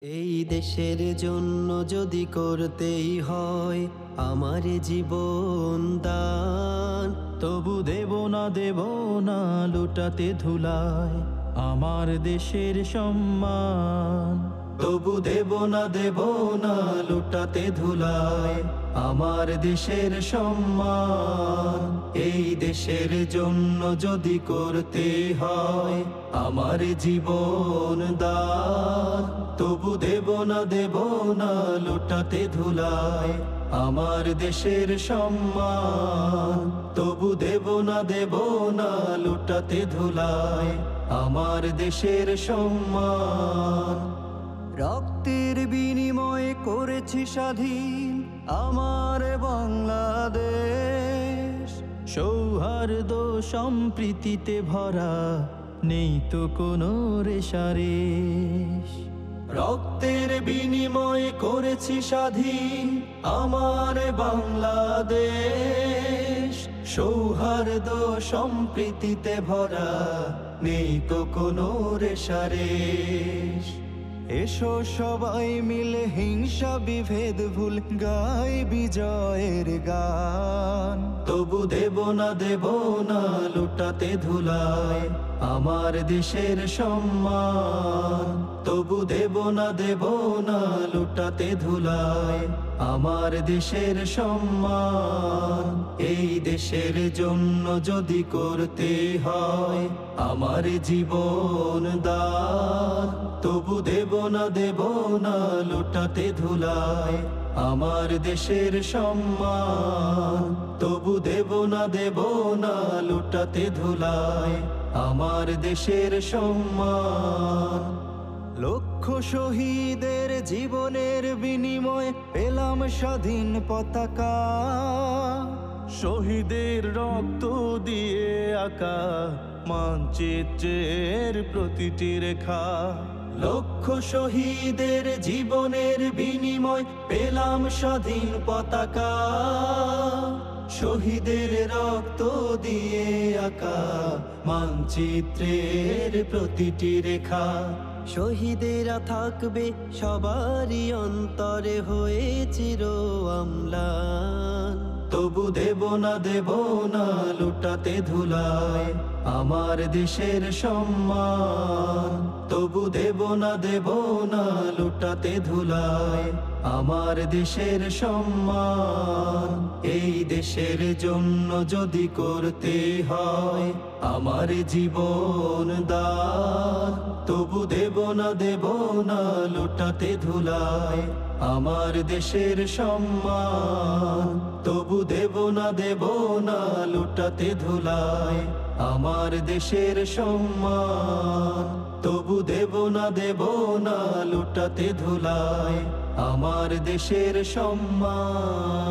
এই দেশের জন্য যদি করতেই হয় আমার জীবন দান, তবু দেব না লুটাতে ধুলায় আমার দেশের সম্মান। তবু দেব না লুটাতে ধুলায় আমার দেশের সম্মান। এই দেশের জন্য যদি করতে হয় আমার জীবন দান, তবু দেব না লুটাতে ধুলায় আমার দেশের সম্মান। তবু দেব না লুটাতে ধুলায় আমার দেশের সম্মান। রক্তের বিনিময়ে করেছি স্বাধীন আমার বাংলাদেশ, সৌহার্দ্য সম্প্রীতিতে ভরা নেই তো কোনো রেশারেশ। রক্তের বিনিময়ে করেছি স্বাধীন আমার বাংলাদেশ, সৌহার্দ্য সম্প্রীতিতে ভরা নেই তো কোনো রেশারেশ। এসো সবাই মিলে হিংসা বিভেদ ভুল গাই বিজয়ের গান। তবু দেব না লুটাতে ধুলায় আমার দেশের সম্মান। তবু দেব না লুটাতে ধুলায় আমার দেশের সম্মান। এই দেশের জন্য যদি করতে হয় আমার জীবন দান, তবু দেব না লুটাতে ধুলায় আমার দেশের সম্মান। তবু দেব না লুটাতে ধুলায় আমার দেশের সম্মান। লক্ষ শহীদের জীবনের বিনিময়ে পেলাম স্বাধীন পতাকা, শহীদের রক্ত দিয়ে আঁকা মানচিত্রের প্রতিটি রেখা। লক্ষ শহীদের জীবনের বিনিময় পেলাম স্বাধীন পতাকা, শহীদের রক্ত দিয়ে আঁকা মানচিত্রের প্রতিটি রেখা। শহীদেরা থাকবে সবারই অন্তরে হয়ে চির অম্লান। তবু দেব না লুটাতে ধুলায় আমার দেশের সম্মান। তবু দেব না লুটাতে ধুলায় আমার দেশের সম্মান। এই দেশের জন্য যদি করতে হয় আমার জীবন দান, তবু দেব না লুটাতে ধুলায় আমার দেশের সম্মান। তবু দেব না লুটাতে ধুলায় আমার দেশের সম্মান। তবু দেব না লুটাতে ধুলায় আমার দেশের সম্মান।